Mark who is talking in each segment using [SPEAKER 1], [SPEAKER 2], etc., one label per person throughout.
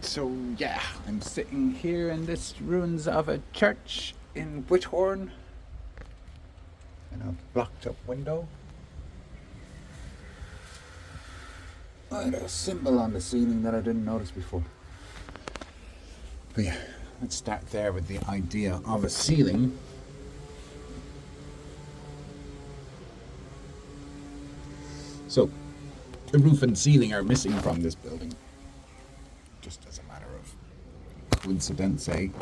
[SPEAKER 1] So yeah, I'm sitting here in this ruins of a church in Whithorn in a blocked up window. I had a symbol on the ceiling that I didn't notice before. But yeah, let's start there with the idea of a ceiling. So, the roof and ceiling are missing from this building. Just as a matter of coincidence, kind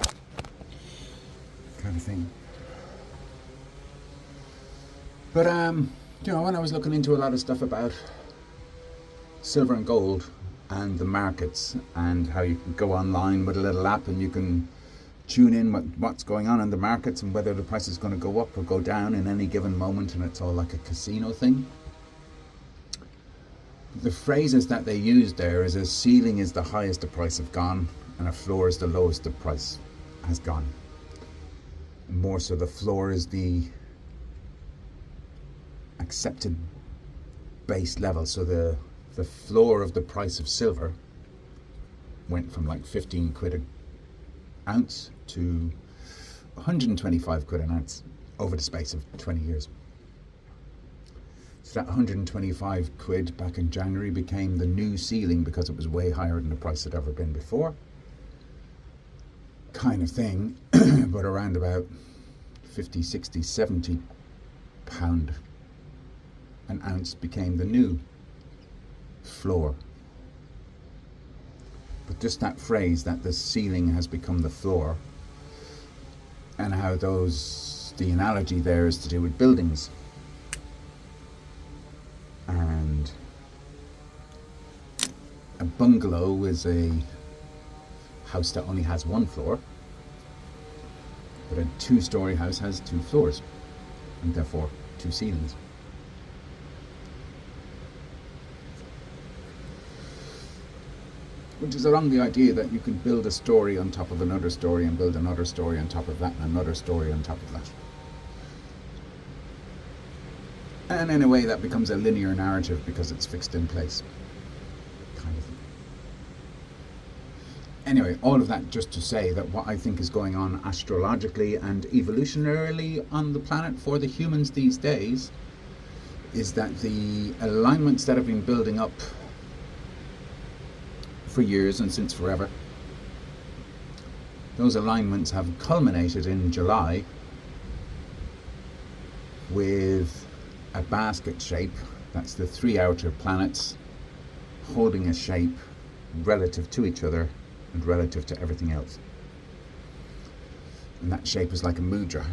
[SPEAKER 1] of thing. But, when I was looking into a lot of stuff about silver and gold and the markets and how you can go online with a little app and you can tune in what's going on in the markets and whether the price is going to go up or go down in any given moment, and it's all like a casino thing. The phrases that they use there is a ceiling is the highest the price have gone and a floor is the lowest the price has gone. More so the floor is the accepted base level. So the floor of the price of silver went from like 15 quid an ounce to 125 quid an ounce over the space of 20 years. So that 125 quid back in January became the new ceiling because it was way higher than the price had ever been before. Kind of thing, but around about 50, 60, 70 pound an ounce became the new floor. But just that phrase that the ceiling has become the floor, and how the analogy there is to do with buildings. And a bungalow is a house that only has one floor, but a 2-story house has 2 floors, and therefore 2 ceilings. Which is along the idea that you can build a story on top of another story and build another story on top of that and another story on top of that. And in a way that becomes a linear narrative because it's fixed in place. Kind of thing. Anyway, all of that just to say that what I think is going on astrologically and evolutionarily on the planet for the humans these days is that the alignments that have been building up for years and since forever, those alignments have culminated in July with a basket shape. That's the 3 outer planets holding a shape relative to each other and relative to everything else. And that shape is like a mudra.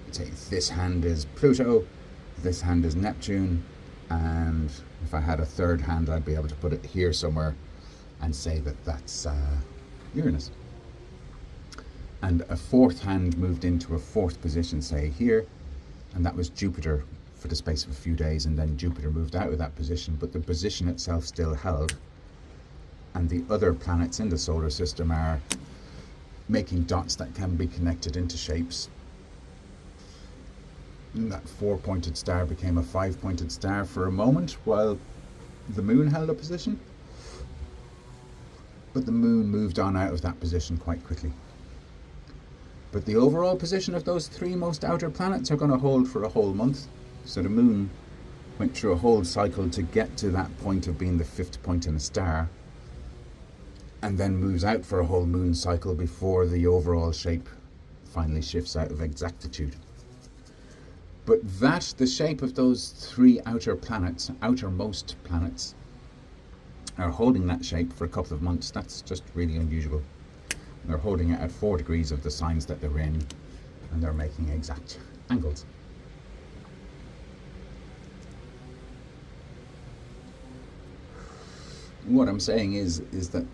[SPEAKER 1] You'd say this hand is Pluto, this hand is Neptune, and if I had a third hand I'd be able to put it here somewhere and say that that's Uranus. And a fourth hand moved into a fourth position, say here, and that was Jupiter for the space of a few days, and then Jupiter moved out of that position, but the position itself still held, and the other planets in the solar system are making dots that can be connected into shapes. And that 4-pointed star became a 5-pointed star for a moment while the moon held a position. But the moon moved on out of that position quite quickly. But the overall position of those 3 most outer planets are going to hold for a whole month. So the moon went through a whole cycle to get to that point of being the 5th point in a star, and then moves out for a whole moon cycle before the overall shape finally shifts out of exactitude. But the shape of those 3 outer planets, outermost planets, are holding that shape for a couple of months. That's just really unusual. They're holding it at 4 degrees of the signs that they're in, and they're making exact angles. What I'm saying is that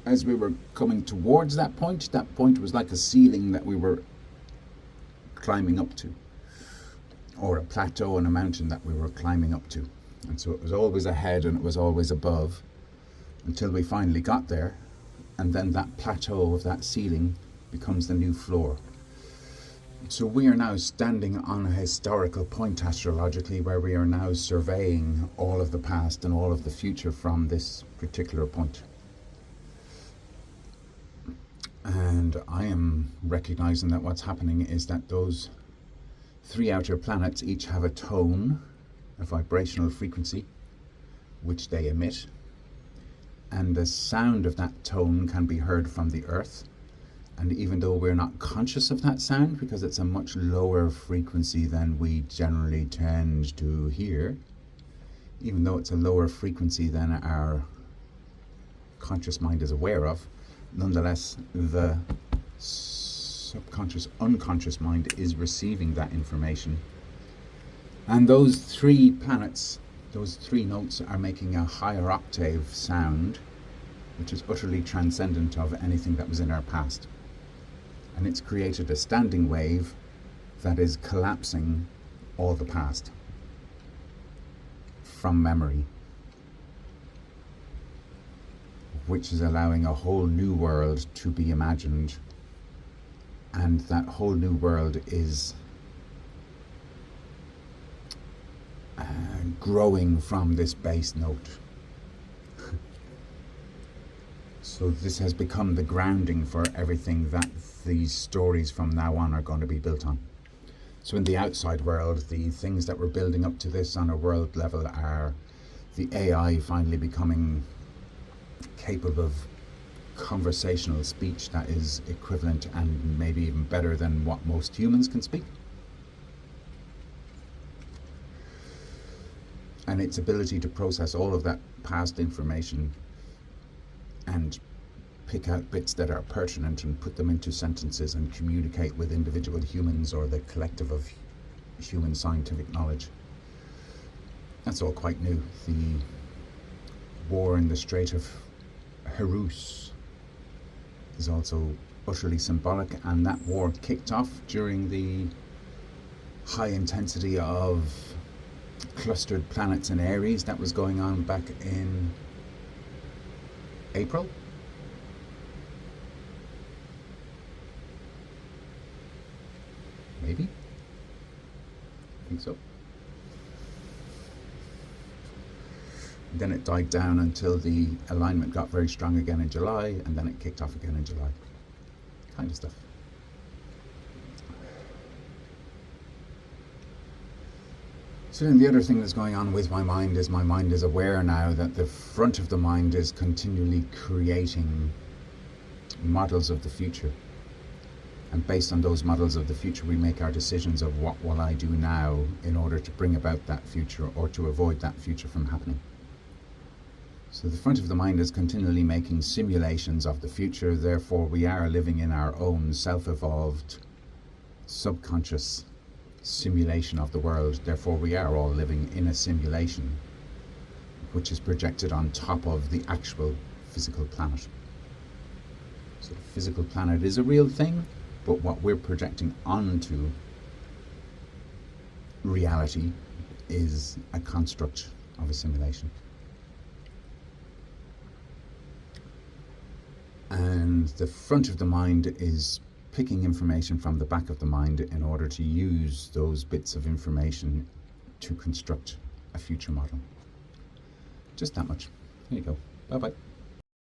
[SPEAKER 1] as we were coming towards that point was like a ceiling that we were climbing up to, or a plateau on a mountain that we were climbing up to. And so it was always ahead and it was always above until we finally got there, and then that plateau of that ceiling becomes the new floor. So we are now standing on a historical point astrologically where we are now surveying all of the past and all of the future from this particular point. And I am recognizing that what's happening is that those three outer planets each have a tone, a vibrational frequency, which they emit. And the sound of that tone can be heard from the Earth. And even though we're not conscious of that sound, because it's a much lower frequency than we generally tend to hear, even though it's a lower frequency than our conscious mind is aware of, nonetheless, the subconscious, unconscious mind is receiving that information. And those three planets, those three notes are making a higher octave sound, which is utterly transcendent of anything that was in our past. And it's created a standing wave that is collapsing all the past from memory, which is allowing a whole new world to be imagined. And that whole new world is growing from this base note. So this has become the grounding for everything that these stories from now on are going to be built on. So in the outside world, the things that we're building up to this on a world level are the AI finally becoming capable of conversational speech that is equivalent and maybe even better than what most humans can speak. And its ability to process all of that past information and pick out bits that are pertinent and put them into sentences and communicate with individual humans or the collective of human scientific knowledge. That's all quite new. The war in the Strait of Hormuz is also utterly symbolic, and that war kicked off during the high intensity of clustered planets in Aries that was going on back in April. Maybe? I think so. Then it died down until the alignment got very strong again in July, and then it kicked off again in July. Kind of stuff. So then the other thing that's going on with my mind is aware now that the front of the mind is continually creating models of the future. And based on those models of the future, we make our decisions of what will I do now in order to bring about that future or to avoid that future from happening. So the front of the mind is continually making simulations of the future, therefore we are living in our own self-evolved subconscious simulation of the world, therefore we are all living in a simulation which is projected on top of the actual physical planet. So the physical planet is a real thing, but what we're projecting onto reality is a construct of a simulation. And the front of the mind is picking information from the back of the mind in order to use those bits of information to construct a future model. Just that much. There you go. Bye bye.